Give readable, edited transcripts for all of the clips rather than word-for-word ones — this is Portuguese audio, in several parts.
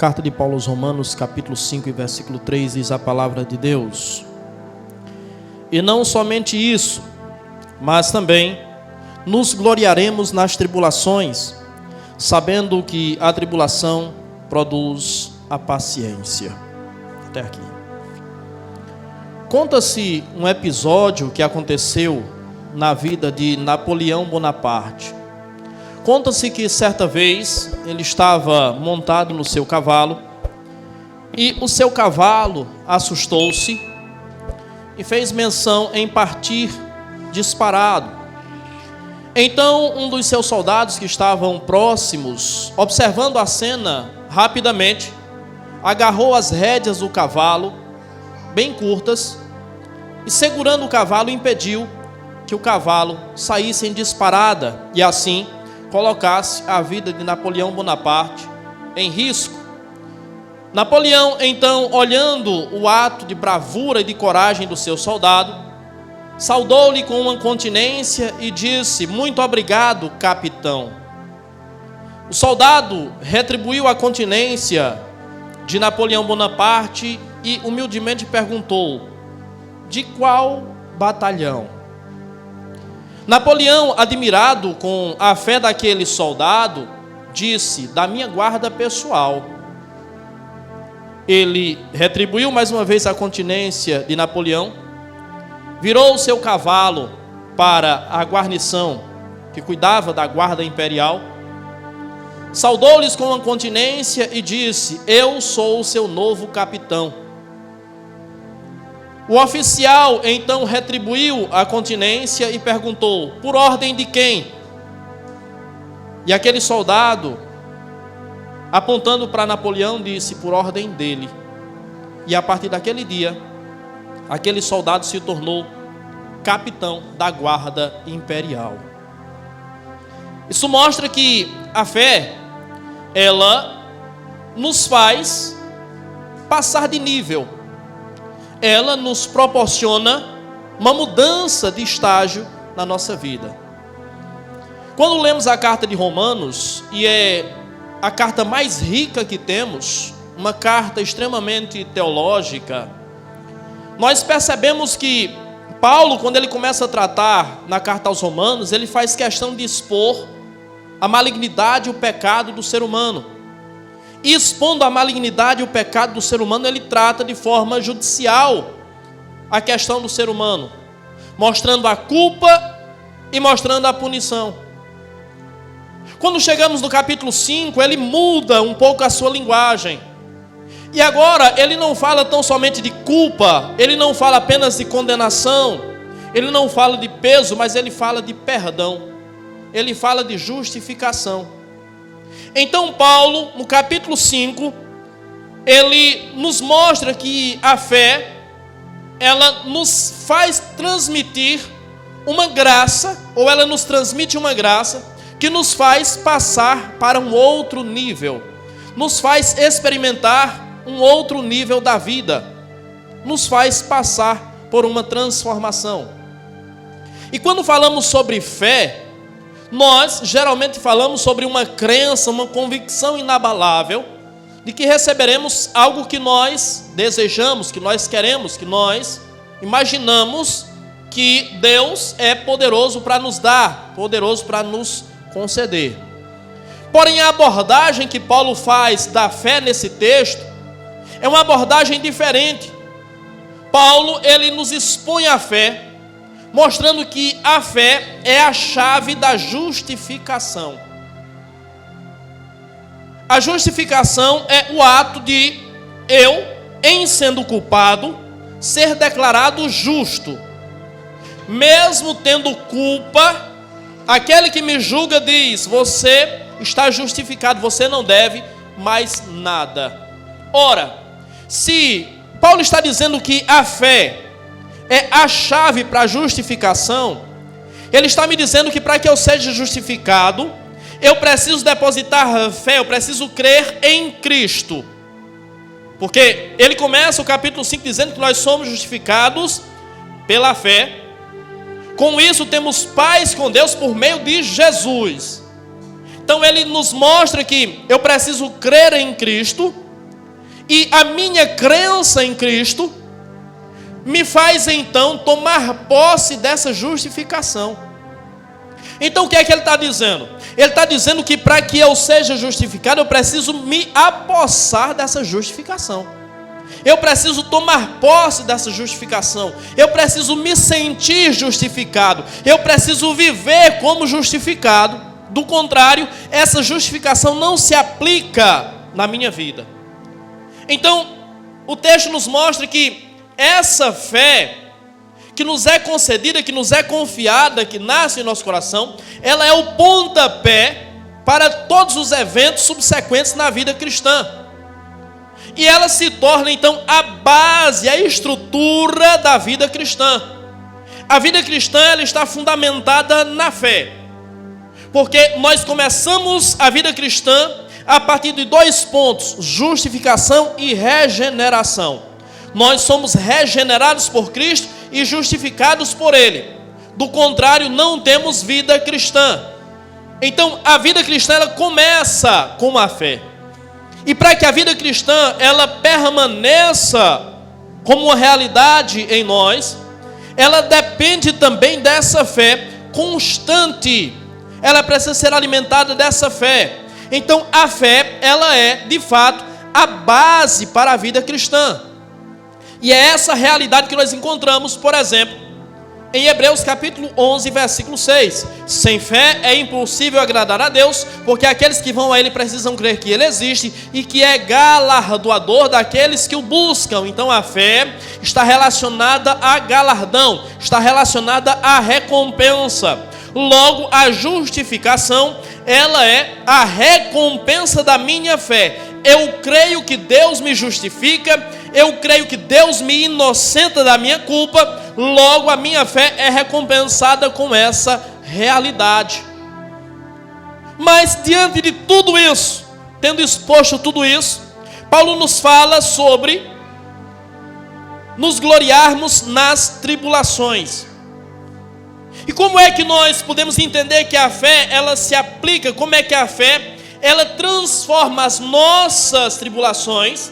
Carta de Paulo aos Romanos, capítulo 5 e versículo 3, diz a palavra de Deus: E não somente isso, mas também nos gloriaremos nas tribulações, sabendo que a tribulação produz a paciência. Até aqui. Conta-se um episódio que aconteceu na vida de Napoleão Bonaparte. Conta-se que certa vez ele estava montado no seu cavalo e o seu cavalo assustou-se e fez menção em partir disparado. Então um dos seus soldados que estavam próximos, observando a cena rapidamente, agarrou as rédeas do cavalo, bem curtas, e segurando o cavalo impediu que o cavalo saísse em disparada e assim colocasse a vida de Napoleão Bonaparte em risco. Napoleão, então, olhando o ato de bravura e de coragem do seu soldado, saudou-lhe com uma continência e disse: Muito obrigado, capitão. O soldado retribuiu a continência de Napoleão Bonaparte e humildemente perguntou: De qual batalhão? Napoleão, admirado com a fé daquele soldado, disse: Da minha guarda pessoal. Ele retribuiu mais uma vez a continência de Napoleão, virou o seu cavalo para a guarnição que cuidava da guarda imperial, saudou-lhes com uma continência e disse: Eu sou o seu novo capitão. O oficial então retribuiu a continência e perguntou: Por ordem de quem? E aquele soldado, apontando para Napoleão, disse: Por ordem dele. E a partir daquele dia, aquele soldado se tornou capitão da guarda imperial. Isso mostra que a fé, ela nos faz passar de nível. Ela nos proporciona uma mudança de estágio na nossa vida. Quando lemos a carta de Romanos, e é a carta mais rica que temos, uma carta extremamente teológica, nós percebemos que Paulo, quando ele começa a tratar na carta aos Romanos, ele faz questão de expor a malignidade e o pecado do ser humano. E expondo a malignidade e o pecado do ser humano, ele trata de forma judicial a questão do ser humano, mostrando a culpa e mostrando a punição. Quando chegamos no capítulo 5, ele muda um pouco a sua linguagem. E agora ele não fala tão somente de culpa, ele não fala apenas de condenação, ele não fala de peso, mas ele fala de perdão, ele fala de justificação. Então Paulo, no capítulo 5, ele nos mostra que a fé, ela nos faz transmitir uma graça, ou ela nos transmite uma graça, que nos faz passar para um outro nível, nos faz experimentar um outro nível da vida, nos faz passar por uma transformação. E quando falamos sobre fé, nós geralmente falamos sobre uma crença, uma convicção inabalável de que receberemos algo que nós desejamos, que nós queremos, que nós imaginamos que Deus é poderoso para nos dar, poderoso para nos conceder. Porém, a abordagem que Paulo faz da fé nesse texto é uma abordagem diferente. Paulo, ele nos expõe a fé, mostrando que a fé é a chave da justificação. A justificação é o ato de eu, em sendo culpado, ser declarado justo. Mesmo tendo culpa, aquele que me julga diz: você está justificado, você não deve mais nada. Ora, se Paulo está dizendo que a fé é a chave para a justificação, ele está me dizendo que para que eu seja justificado, eu preciso depositar fé, eu preciso crer em Cristo. Porque ele começa o capítulo 5 dizendo que nós somos justificados pela fé. Com isso temos paz com Deus por meio de Jesus. Então ele nos mostra que eu preciso crer em Cristo, E a minha crença em Cristo me faz então tomar posse dessa justificação. Então o que é que ele está dizendo? Ele está dizendo que para que eu seja justificado, eu preciso me apossar dessa justificação. Eu preciso tomar posse dessa justificação. Eu preciso me sentir justificado. Eu preciso viver como justificado. Do contrário, essa justificação não se aplica na minha vida. Então, o texto nos mostra que essa fé que nos é concedida, que nos é confiada, que nasce em nosso coração, ela é o pontapé para todos os eventos subsequentes na vida cristã. E ela se torna então a base, a estrutura da vida cristã. A vida cristã, ela está fundamentada na fé. Porque nós começamos a vida cristã a partir de 2 pontos: justificação e regeneração. Nós somos regenerados por Cristo e justificados por Ele. Do contrário, não temos vida cristã. Então, a vida cristã, ela começa com a fé. E para que a vida cristã, ela permaneça como uma realidade em nós, ela depende também dessa fé constante. Ela precisa ser alimentada dessa fé. Então, a fé, ela é, de fato, a base para a vida cristã. E é essa realidade que nós encontramos, por exemplo, em Hebreus capítulo 11, versículo 6. Sem fé é impossível agradar a Deus, porque aqueles que vão a Ele precisam crer que Ele existe e que é galardoador daqueles que o buscam. Então a fé está relacionada a galardão, está relacionada à recompensa. Logo, a justificação, ela é a recompensa da minha fé. Eu creio que Deus me justifica, eu creio que Deus me inocenta da minha culpa, logo a minha fé é recompensada com essa realidade. Mas diante de tudo isso, tendo exposto tudo isso, Paulo nos fala sobre nos gloriarmos nas tribulações. E como é que nós podemos entender que a fé, ela se aplica? Como é que a fé, ela transforma as nossas tribulações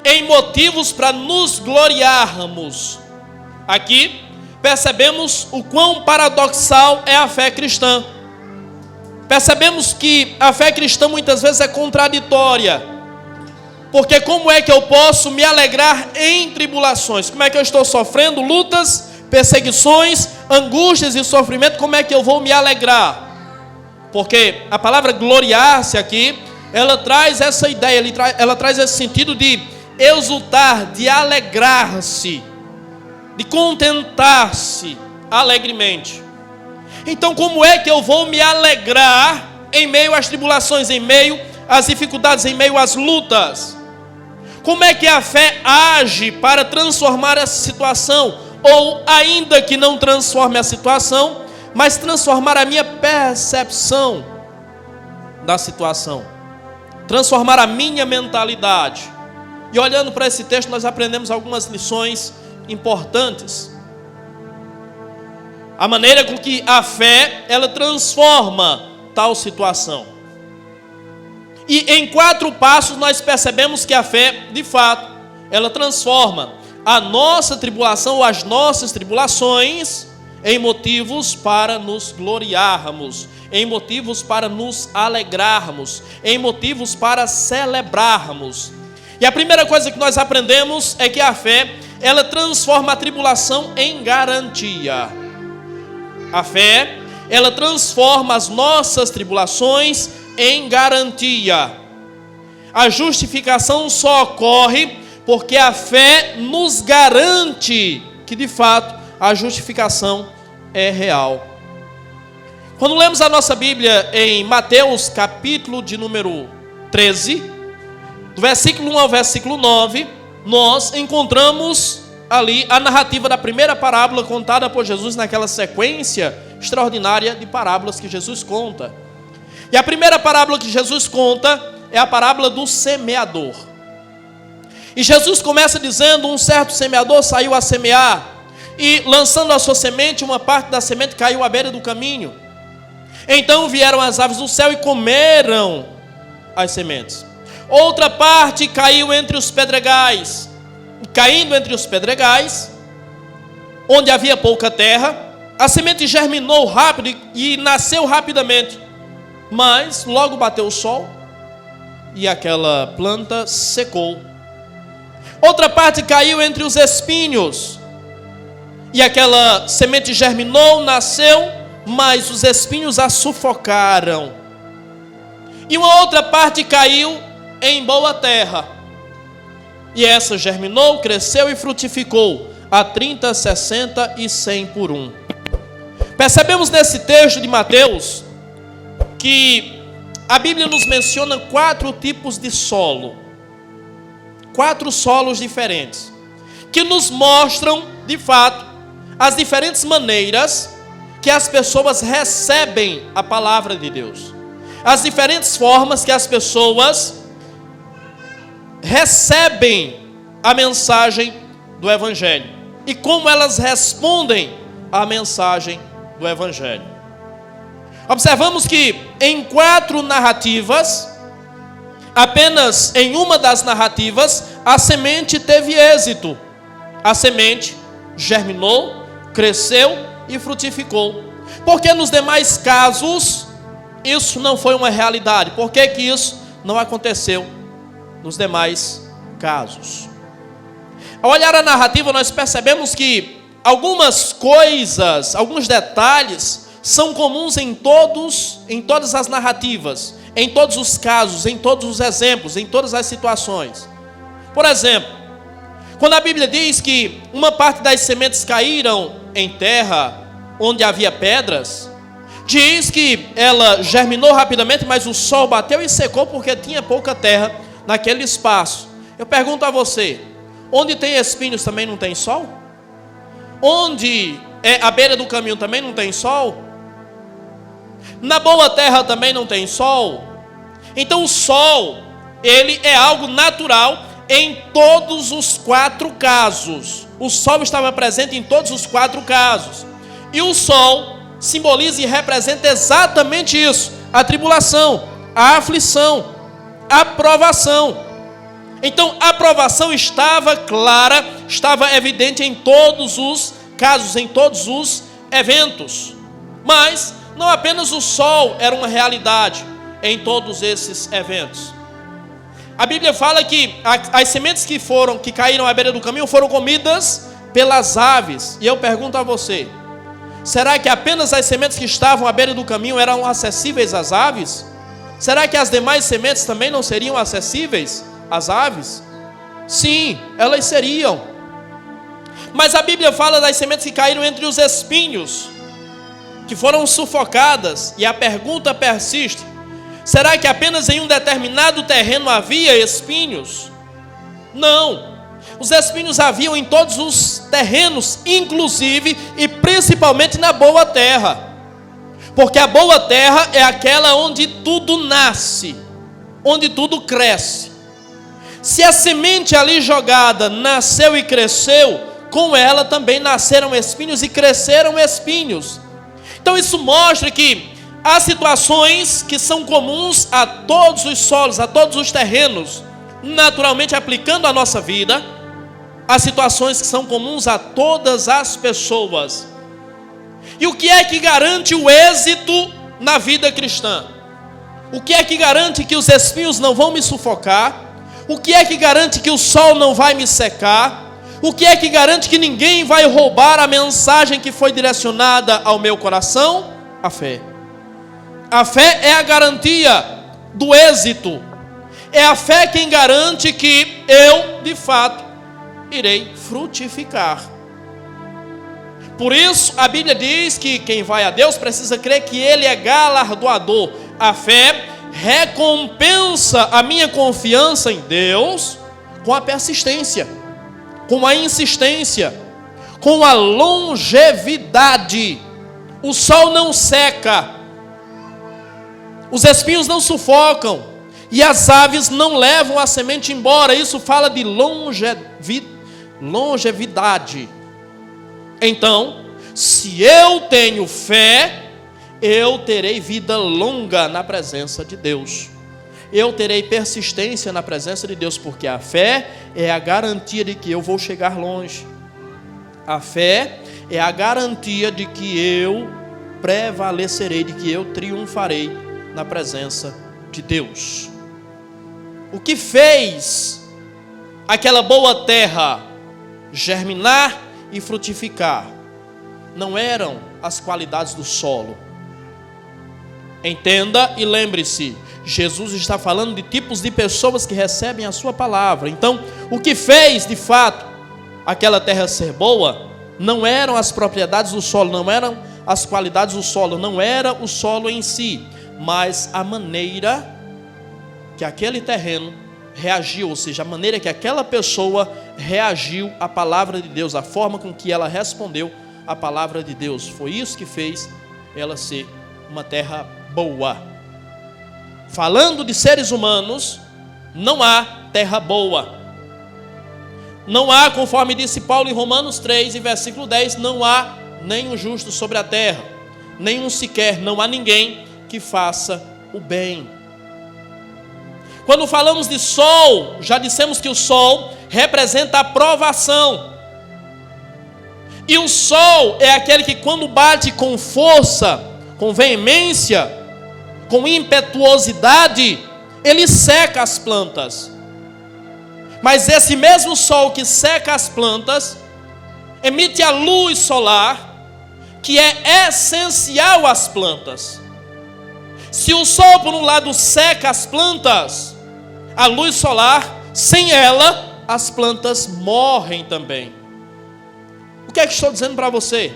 em motivos para nos gloriarmos? Aqui percebemos o quão paradoxal é a fé cristã. Percebemos que a fé cristã muitas vezes é contraditória. Porque como é que eu posso me alegrar em tribulações? Como é que eu estou sofrendo lutas, perseguições, angústias e sofrimento? Como é que eu vou me alegrar? Porque a palavra gloriar-se aqui, ela traz essa ideia, ela traz esse sentido de exultar, de alegrar-se, de contentar-se alegremente. Então como é que eu vou me alegrar em meio às tribulações, em meio às dificuldades, em meio às lutas? Como é que a fé age para transformar essa situação? Ou ainda que não transforme a situação, mas transformar a minha percepção da situação, transformar a minha mentalidade. E olhando para esse texto, nós aprendemos algumas lições importantes. A maneira com que a fé, ela transforma tal situação. E em 4 passos nós percebemos que a fé, de fato, ela transforma a nossa tribulação ou as nossas tribulações em motivos para nos gloriarmos, em motivos para nos alegrarmos, em motivos para celebrarmos. E a primeira coisa que nós aprendemos é que a fé, ela transforma a tribulação em garantia. A fé, ela transforma as nossas tribulações em garantia. A justificação só ocorre porque a fé nos garante que de fato a justificação é real. Quando lemos a nossa Bíblia em Mateus capítulo de número 13, do versículo 1 ao versículo 9, nós encontramos ali a narrativa da primeira parábola contada por Jesus naquela sequência extraordinária de parábolas que Jesus conta. E a primeira parábola que Jesus conta é a parábola do semeador. E Jesus começa dizendo: um certo semeador saiu a semear, e lançando a sua semente, uma parte da semente caiu à beira do caminho. Então vieram as aves do céu e comeram as sementes. Outra parte caiu entre os pedregais. Caindo entre os pedregais, onde havia pouca terra, a semente germinou rápido e nasceu rapidamente. Mas logo bateu o sol e aquela planta secou. Outra parte caiu entre os espinhos. E aquela semente germinou, nasceu, mas os espinhos a sufocaram. E uma outra parte caiu em boa terra. E essa germinou, cresceu e frutificou a 30, 60 e 100 por 1. Percebemos nesse texto de Mateus que a Bíblia nos menciona 4 tipos de solo. 4 solos diferentes, que nos mostram, de fato, as diferentes maneiras que as pessoas recebem a palavra de Deus. As diferentes formas que as pessoas recebem a mensagem do Evangelho. E como elas respondem à mensagem do Evangelho. Observamos que em 4 narrativas, apenas em uma das narrativas, a semente teve êxito. A semente germinou, cresceu e frutificou. Porque nos demais casos, isso não foi uma realidade. Por que que isso não aconteceu nos demais casos? Ao olhar a narrativa, nós percebemos que algumas coisas, alguns detalhes, são comuns em todas as narrativas, em todos os casos, em todos os exemplos, em todas as situações. Por exemplo, quando a Bíblia diz que uma parte das sementes caíram em terra onde havia pedras, diz que ela germinou rapidamente, mas o sol bateu e secou porque tinha pouca terra naquele espaço. Eu pergunto a você, onde tem espinhos também não tem sol? Onde é a beira do caminho também não tem sol? Na boa terra também não tem sol? Então o sol, ele é algo natural em todos os 4 casos. O sol estava presente em todos os 4 casos. E o sol simboliza e representa exatamente isso: a tribulação, a aflição, a provação. Então a provação estava clara, estava evidente em todos os casos, em todos os eventos. Mas não apenas o sol era uma realidade em todos esses eventos. A Bíblia fala que as sementes que caíram à beira do caminho foram comidas pelas aves. E eu pergunto a você, será que apenas as sementes que estavam à beira do caminho eram acessíveis às aves? Será que as demais sementes também não seriam acessíveis às aves? Sim, elas seriam. Mas a Bíblia fala das sementes que caíram entre os espinhos, que foram sufocadas. E a pergunta persiste: será que apenas em um determinado terreno havia espinhos? Não. Os espinhos haviam em todos os terrenos, inclusive e principalmente na boa terra. Porque a boa terra é aquela onde tudo nasce, onde tudo cresce. Se a semente ali jogada nasceu e cresceu, com ela também nasceram espinhos e cresceram espinhos. Então isso mostra que há situações que são comuns a todos os solos, a todos os terrenos, naturalmente aplicando a nossa vida. Há situações que são comuns a todas as pessoas. E o que é que garante o êxito na vida cristã? O que é que garante que os espinhos não vão me sufocar? O que é que garante que o sol não vai me secar? O que é que garante que ninguém vai roubar a mensagem que foi direcionada ao meu coração? A fé. A fé é a garantia do êxito. É a fé quem garante que eu, de fato, irei frutificar. Por isso, a Bíblia diz que quem vai a Deus precisa crer que Ele é galardoador. A fé recompensa a minha confiança em Deus com a persistência, com a insistência, com a longevidade. O sol não seca, os espinhos não sufocam e as aves não levam a semente embora. Isso fala de longevidade. Então, se eu tenho fé, eu terei vida longa na presença de Deus. eu terei persistência na presença de Deus, porque a fé é a garantia de que eu vou chegar longe. A fé é a garantia de que eu prevalecerei, de que eu triunfarei na presença de Deus. O que fez aquela boa terra germinar e frutificar não eram as qualidades do solo. Entenda e lembre-se, Jesus está falando de tipos de pessoas que recebem a sua palavra. Então, o que fez de fato aquela terra ser boa não eram as propriedades do solo, não eram as qualidades do solo, não era o solo em si, mas a maneira que aquele terreno reagiu, ou seja, a maneira que aquela pessoa reagiu à palavra de Deus, a forma com que ela respondeu à palavra de Deus. Foi isso que fez ela ser uma terra boa. Falando de seres humanos, não há terra boa. Não há, conforme disse Paulo em Romanos 3, e versículo 10, não há nenhum justo sobre a terra, nenhum sequer, não há ninguém que faça o bem. Quando falamos de sol, já dissemos que o sol representa a provação. E o sol é aquele que quando bate com força, com veemência, com impetuosidade, ele seca as plantas. Mas esse mesmo sol que seca as plantas, emite a luz solar, que é essencial às plantas. Se o sol, por um lado, seca as plantas, a luz solar, sem ela, as plantas morrem também. O que é que estou dizendo para você?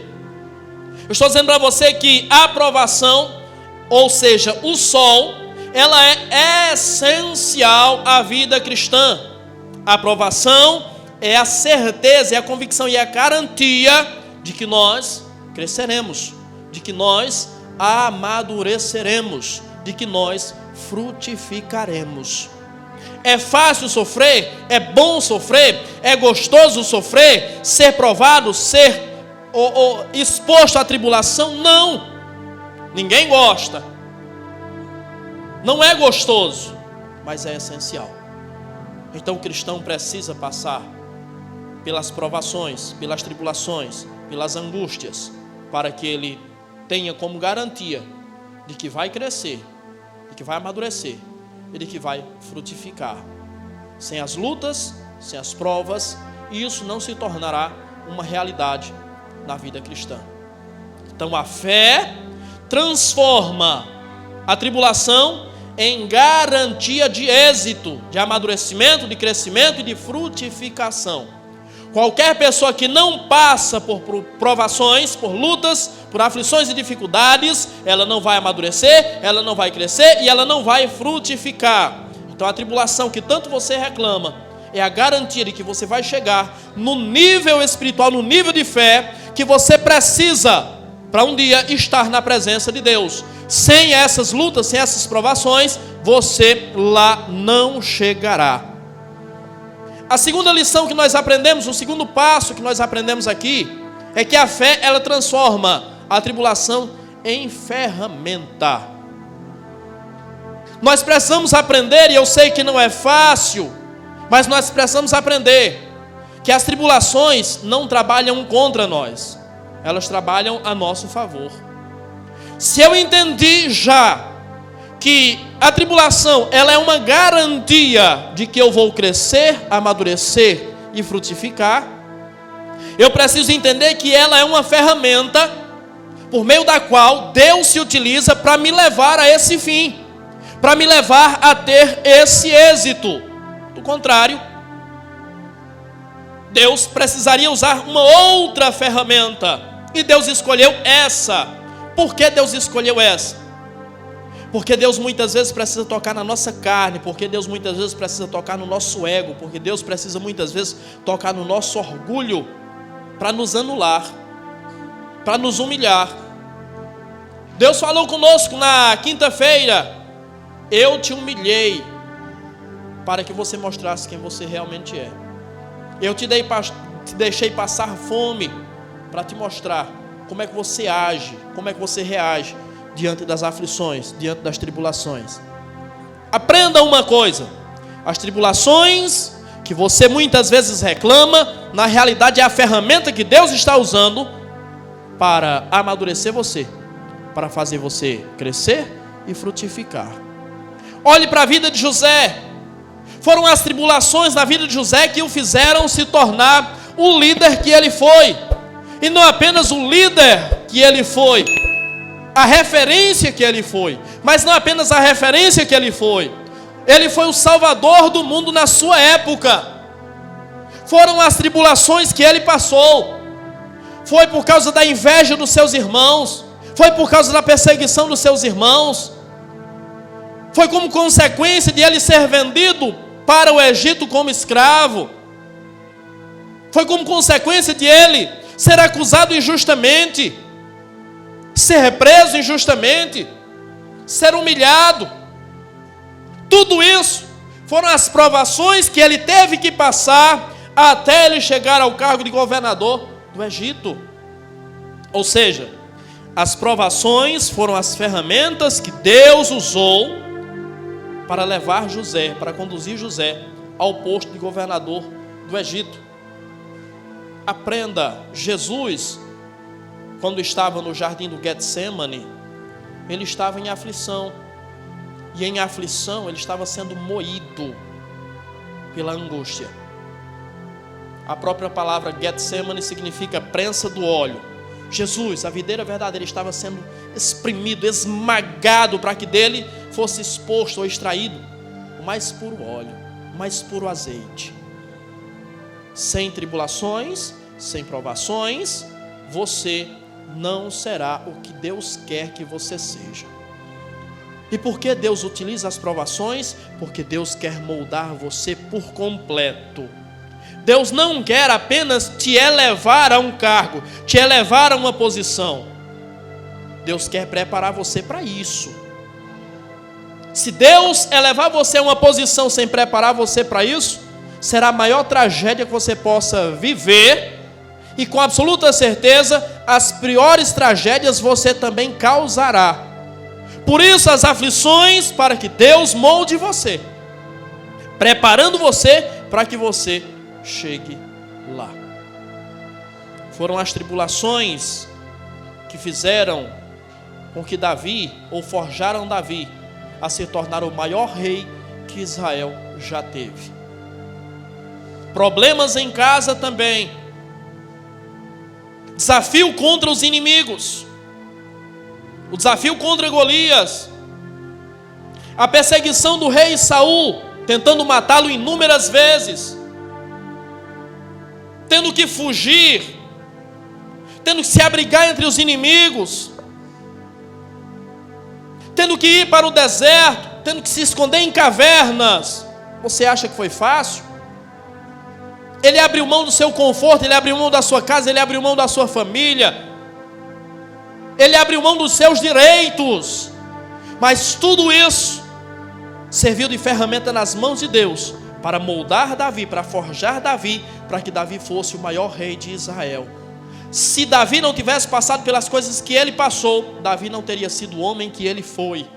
Eu estou dizendo para você que a aprovação, ou seja, o sol, ela é essencial à vida cristã. A aprovação é a certeza, é a convicção e a garantia de que nós cresceremos, de que nós amadureceremos, de que nós frutificaremos. É fácil sofrer? É bom sofrer? É gostoso sofrer? Ser provado? Ser exposto à tribulação? Não. Ninguém gosta. Não é gostoso, mas é essencial. Então o cristão precisa passar pelas provações, pelas tribulações, pelas angústias, para que ele tenha como garantia de que vai crescer, de que vai amadurecer e de que vai frutificar. Sem as lutas, sem as provas, isso não se tornará uma realidade na vida cristã. Então a fé transforma a tribulação em garantia de êxito, de amadurecimento, de crescimento e de frutificação. Qualquer pessoa que não passa por provações, por lutas, por aflições e dificuldades, ela não vai amadurecer, ela não vai crescer e ela não vai frutificar. Então a tribulação que tanto você reclama é a garantia de que você vai chegar no nível espiritual, no nível de fé que você precisa para um dia estar na presença de Deus. Sem essas lutas, sem essas provações, você lá não chegará. A segunda lição que nós aprendemos, o segundo passo que nós aprendemos aqui, é que a fé, ela transforma a tribulação em ferramenta. Nós precisamos aprender, e eu sei que não é fácil, mas nós precisamos aprender que as tribulações não trabalham contra nós, elas trabalham a nosso favor. Se eu entendi já que a tribulação, ela é uma garantia de que eu vou crescer, amadurecer e frutificar, eu preciso entender que ela é uma ferramenta por meio da qual Deus se utiliza para me levar a esse fim, para me levar a ter esse êxito. Do contrário, Deus precisaria usar uma outra ferramenta, e Deus escolheu essa. Por que Deus escolheu essa? Porque Deus muitas vezes precisa tocar na nossa carne, porque Deus muitas vezes precisa tocar no nosso ego, porque Deus precisa muitas vezes tocar no nosso orgulho, para nos anular, para nos humilhar. Deus falou conosco na quinta-feira: eu te humilhei para que você mostrasse quem você realmente é. Eu te deixei passar fome para te mostrar como é que você age, como é que você reage diante das aflições, diante das tribulações. Aprenda uma coisa: as tribulações que você muitas vezes reclama, na realidade é a ferramenta que Deus está usando para amadurecer você, para fazer você crescer e frutificar. Olhe para a vida de José. Foram as tribulações na vida de José que o fizeram se tornar o líder que ele foi. E não apenas o líder que ele foi, a referência que ele foi, mas não apenas a referência que ele foi o salvador do mundo na sua época. Foram as tribulações que ele passou, foi por causa da inveja dos seus irmãos, foi por causa da perseguição dos seus irmãos, foi como consequência de ele ser vendido para o Egito como escravo, foi como consequência de ele ser acusado injustamente, ser preso injustamente, ser humilhado. Tudo isso foram as provações que ele teve que passar até ele chegar ao cargo de governador do Egito. Ou seja, as provações foram as ferramentas que Deus usou para levar José, para conduzir José ao posto de governador do Egito. Aprenda, Jesus, quando estava no jardim do Getsemane, ele estava em aflição. E em aflição ele estava sendo moído pela angústia. A própria palavra Getsemane significa prensa do óleo. Jesus, a videira verdadeira, estava sendo espremido, esmagado, para que dele fosse exposto ou extraído o mais puro óleo, o mais puro azeite. Sem tribulações, sem provações, você não será o que Deus quer que você seja. E por que Deus utiliza as provações? Porque Deus quer moldar você por completo. Deus não quer apenas te elevar a um cargo, te elevar a uma posição. Deus quer preparar você para isso. Se Deus elevar você a uma posição sem preparar você para isso, será a maior tragédia que você possa viver. E com absoluta certeza, as piores tragédias você também causará. Por isso as aflições, para que Deus molde você, preparando você para que você chegue lá. Foram as tribulações que fizeram com que Davi, ou forjaram Davi, a se tornar o maior rei que Israel já teve. Problemas em casa também. Desafio contra os inimigos. O desafio contra Golias, a perseguição do rei Saul, tentando matá-lo inúmeras vezes, tendo que fugir, tendo que se abrigar entre os inimigos, tendo que ir para o deserto, tendo que se esconder em cavernas. Você acha que foi fácil? Ele abriu mão do seu conforto, ele abriu mão da sua casa, ele abriu mão da sua família, ele abriu mão dos seus direitos, mas tudo isso serviu de ferramenta nas mãos de Deus para moldar Davi, para forjar Davi, para que Davi fosse o maior rei de Israel. Se Davi não tivesse passado pelas coisas que ele passou, Davi não teria sido o homem que ele foi.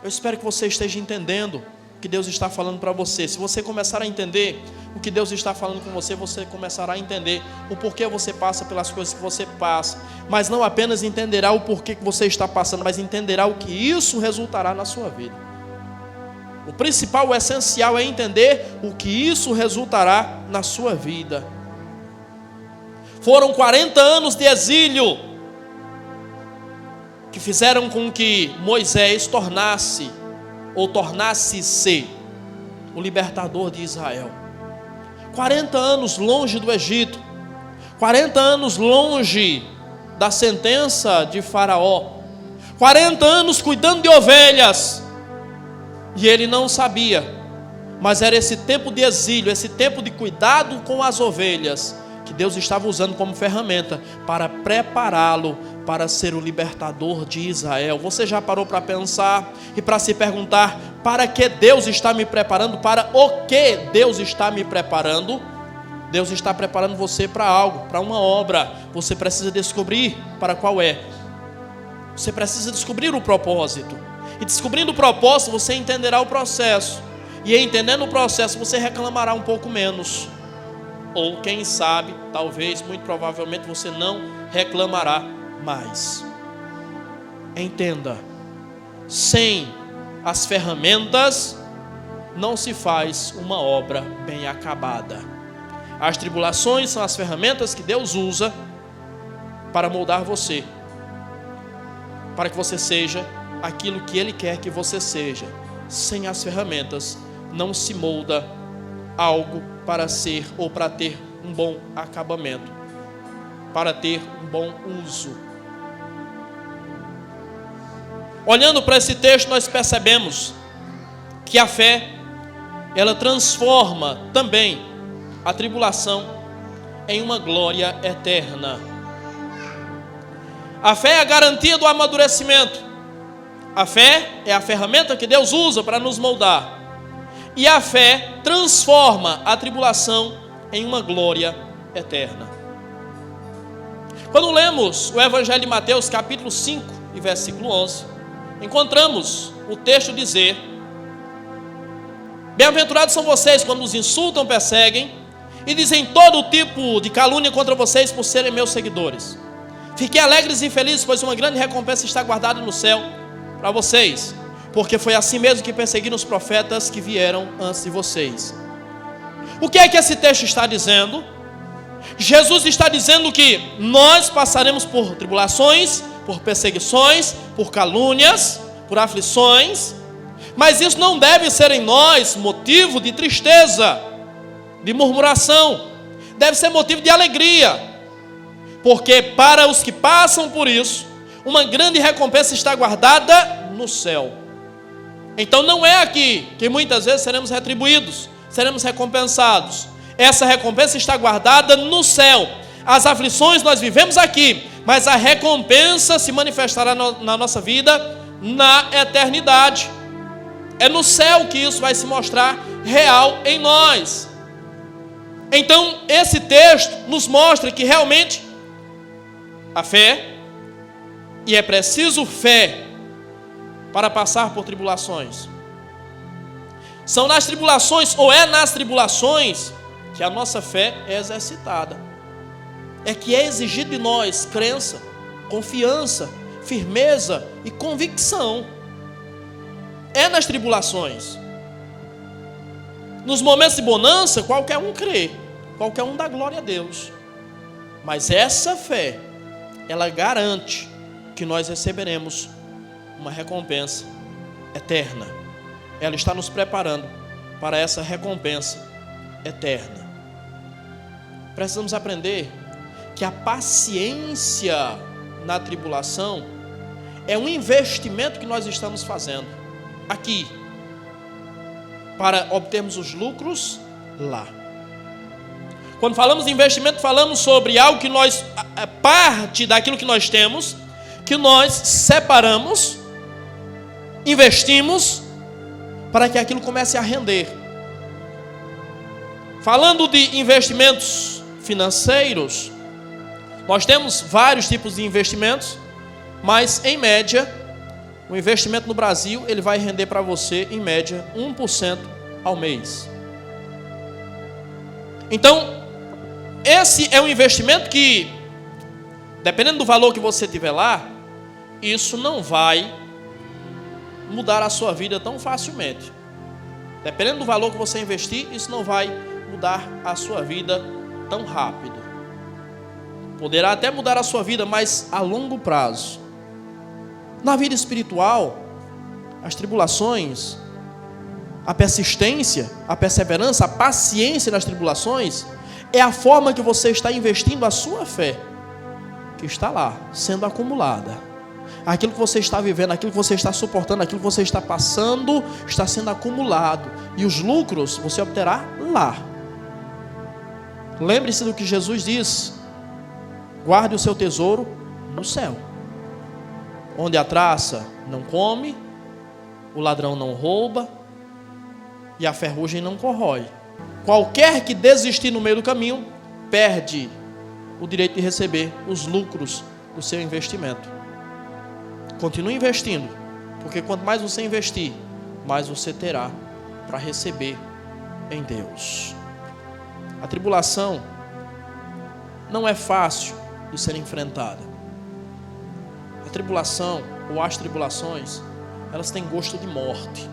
Eu espero que você esteja entendendo o que Deus está falando para você. Se você começar a entender o que Deus está falando com você, você começará a entender o porquê você passa pelas coisas que você passa. Mas não apenas entenderá o porquê que você está passando, mas entenderá o que isso resultará na sua vida. O principal, o essencial é entender o que isso resultará na sua vida. Foram 40 anos de exílio que fizeram com que Moisés tornasse-se o libertador de Israel. 40 anos longe do Egito, 40 anos longe da sentença de Faraó, 40 anos cuidando de ovelhas, e ele não sabia, mas era esse tempo de exílio, esse tempo de cuidado com as ovelhas, que Deus estava usando como ferramenta para prepará-lo para ser o libertador de Israel. Você já parou para pensar e para se perguntar: para que Deus está me preparando? Para o que Deus está me preparando? Deus está preparando você para algo, para uma obra. Você precisa descobrir para qual é. Você precisa descobrir o propósito. E descobrindo o propósito, você entenderá o processo. E entendendo o processo, você reclamará um pouco menos. Ou quem sabe, talvez, muito provavelmente, você não reclamará mais. Entenda, sem as ferramentas não se faz uma obra bem acabada. As tribulações são as ferramentas que Deus usa para moldar você, para que você seja aquilo que Ele quer que você seja. Sem as ferramentas não se molda algo para ser ou para ter um bom acabamento, para ter um bom uso. Olhando para esse texto, nós percebemos que a fé, ela transforma também a tribulação em uma glória eterna. A fé é a garantia do amadurecimento. A fé é a ferramenta que Deus usa para nos moldar. E a fé transforma a tribulação em uma glória eterna. Quando lemos o Evangelho de Mateus, capítulo 5 e versículo 11, encontramos o texto dizer: bem-aventurados são vocês quando os insultam, perseguem e dizem todo tipo de calúnia contra vocês por serem meus seguidores. Fiquem alegres e felizes, pois uma grande recompensa está guardada no céu para vocês, porque foi assim mesmo que perseguiram os profetas que vieram antes de vocês. O que é que esse texto está dizendo? Jesus está dizendo que nós passaremos por tribulações, por perseguições, por calúnias, por aflições, mas isso não deve ser em nós motivo de tristeza, de murmuração, deve ser motivo de alegria, porque para os que passam por isso, uma grande recompensa está guardada no céu. Então não é aqui que muitas vezes seremos retribuídos, seremos recompensados. Essa recompensa está guardada no céu. As aflições nós vivemos aqui, mas a recompensa se manifestará na nossa vida na eternidade. É no céu que isso vai se mostrar real em nós. Então esse texto nos mostra que realmente a fé, e é preciso fé para passar por tribulações. São nas tribulações, ou é nas tribulações, que a nossa fé é exercitada. É que é exigido de nós crença, confiança, firmeza e convicção. É nas tribulações. Nos momentos de bonança, qualquer um crê, qualquer um dá glória a Deus. Mas essa fé, ela garante que nós receberemos uma recompensa eterna. Ela está nos preparando para essa recompensa eterna. Precisamos aprender que a paciência na tribulação é um investimento que nós estamos fazendo aqui para obtermos os lucros lá. Quando falamos de investimento, falamos sobre algo que nós, parte daquilo que nós temos, que nós separamos, investimos, para que aquilo comece a render. Falando de investimentos financeiros, nós temos vários tipos de investimentos, mas em média, o investimento no Brasil, ele vai render para você, em média, 1% ao mês. Então, esse é um investimento que, dependendo do valor que você tiver lá, isso não vai mudar a sua vida tão facilmente. Dependendo do valor que você investir, isso não vai mudar a sua vida tão rápido. Poderá até mudar a sua vida, mas a longo prazo. Na vida espiritual, as tribulações, a persistência, a perseverança, a paciência nas tribulações, é a forma que você está investindo a sua fé, que está lá, sendo acumulada. Aquilo que você está vivendo, aquilo que você está suportando, aquilo que você está passando, está sendo acumulado. E os lucros você obterá lá. Lembre-se do que Jesus diz: guarde o seu tesouro no céu, onde a traça não come, o ladrão não rouba e a ferrugem não corrói. Qualquer que desistir no meio do caminho, perde o direito de receber os lucros do seu investimento. Continue investindo, Porque quanto mais você investir, mais você terá para receber em Deus. A tribulação não é fácil de ser enfrentada. A tribulação, ou as tribulações, elas têm gosto de morte.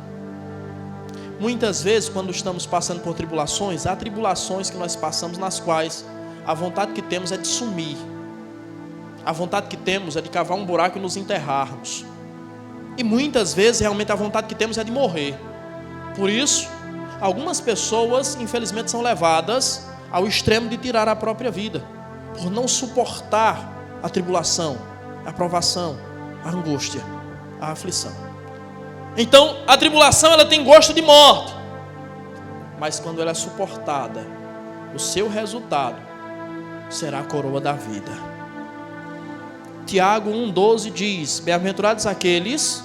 Muitas vezes, quando estamos passando por tribulações, há tribulações que nós passamos nas quais a vontade que temos é de sumir. A vontade que temos é de cavar um buraco e nos enterrarmos. E muitas vezes, realmente, a vontade que temos é de morrer. Por isso, algumas pessoas, infelizmente, são levadas ao extremo de tirar a própria vida, por não suportar a tribulação, a provação, a angústia, a aflição. Então, a tribulação, ela tem gosto de morte, mas quando ela é suportada, o seu resultado será a coroa da vida. Tiago 1,12 diz: bem-aventurados aqueles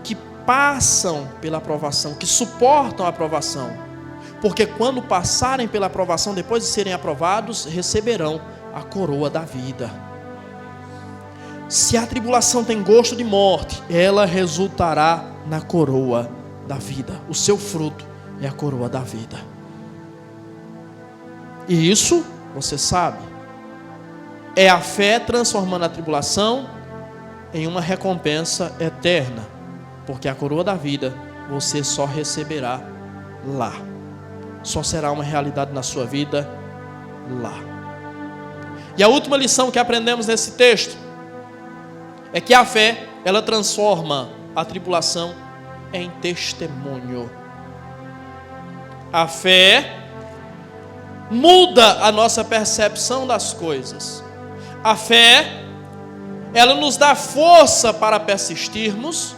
que passam pela provação, que suportam a provação, porque quando passarem pela provação, depois de serem aprovados, receberão a coroa da vida. Se a tribulação tem gosto de morte, ela resultará na coroa da vida. O seu fruto é a coroa da vida. E isso, você sabe, é a fé transformando a tribulação em uma recompensa eterna, porque a coroa da vida você só receberá lá. Só será uma realidade na sua vida lá. E a última lição que aprendemos nesse texto é que a fé, ela transforma a tribulação em testemunho. A fé muda a nossa percepção das coisas. A fé, ela nos dá força para persistirmos,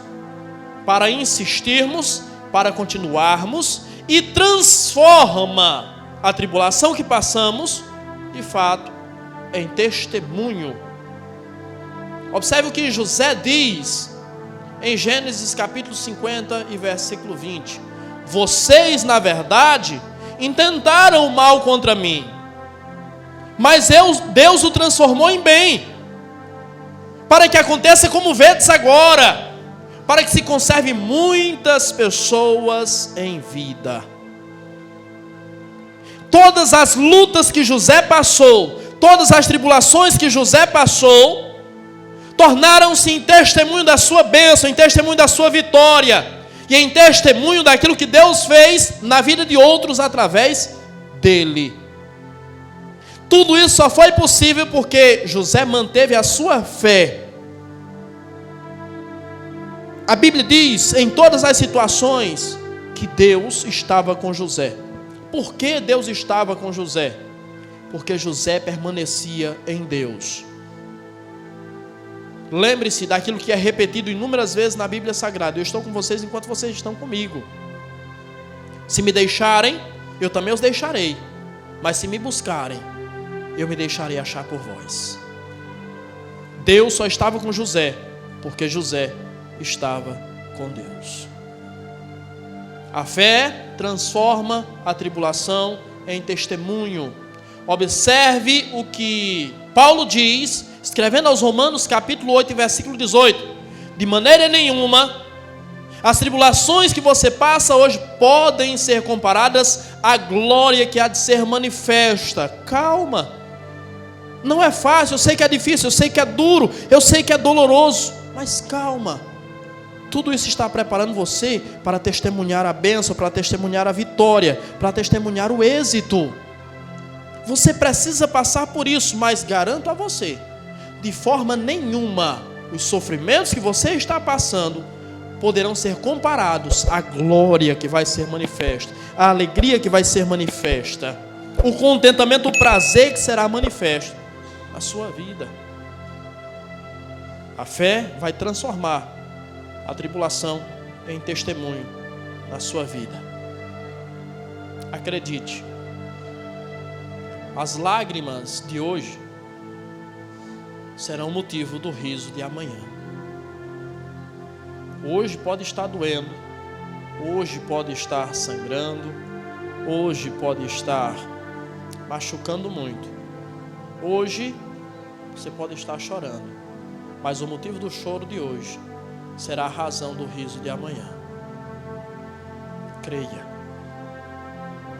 para insistirmos, para continuarmos, e transforma a tribulação que passamos, de fato, em testemunho. Observe o que José diz em Gênesis capítulo 50 e versículo 20. Vocês, na verdade, intentaram o mal contra mim, mas Deus o transformou em bem, para que aconteça como vedes agora, para que se conserve muitas pessoas em vida. Todas as lutas que José passou, todas as tribulações que José passou, tornaram-se em testemunho da sua bênção, em testemunho da sua vitória, e em testemunho daquilo que Deus fez na vida de outros através dele. Tudo isso só foi possível porque José manteve a sua fé. A Bíblia diz, em todas as situações, que Deus estava com José. Por que Deus estava com José? Porque José permanecia em Deus. Lembre-se daquilo que é repetido inúmeras vezes na Bíblia Sagrada: eu estou com vocês enquanto vocês estão comigo. Se me deixarem, eu também os deixarei. Mas se me buscarem, eu me deixarei achar por vós. Deus só estava com José porque José estava com Deus. A fé transforma a tribulação em testemunho. Observe o que Paulo diz, escrevendo aos Romanos capítulo 8, versículo 18. De maneira nenhuma as tribulações que você passa hoje podem ser comparadas à glória que há de ser manifesta. Calma, não é fácil, eu sei que é difícil, eu sei que é duro, eu sei que é doloroso, mas calma. Tudo isso está preparando você para testemunhar a bênção, para testemunhar a vitória, para testemunhar o êxito. Você precisa passar por isso, mas garanto a você, de forma nenhuma, os sofrimentos que você está passando poderão ser comparados à glória que vai ser manifesta, à alegria que vai ser manifesta, o contentamento, o prazer que será manifesto na sua vida. A fé vai transformar a tribulação em testemunho na sua vida. Acredite, as lágrimas de hoje serão motivo do riso de amanhã. Hoje pode estar doendo, hoje pode estar sangrando, hoje pode estar machucando muito, hoje você pode estar chorando, mas o motivo do choro de hoje será a razão do riso de amanhã. Creia.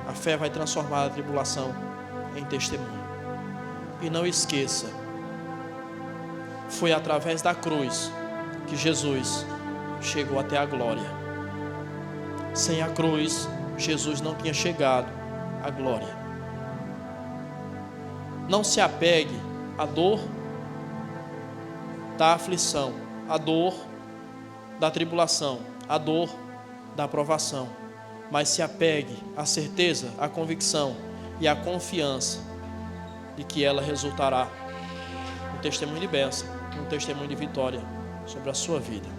A fé vai transformar a tribulação em testemunho. E não esqueça, foi através da cruz que Jesus chegou até a glória. Sem a cruz, Jesus não tinha chegado à glória. Não se apegue à dor da aflição, à dor da tribulação, à dor da provação, mas se apegue à certeza, à convicção e à confiança de que ela resultará um testemunho de bênção, um testemunho de vitória sobre a sua vida.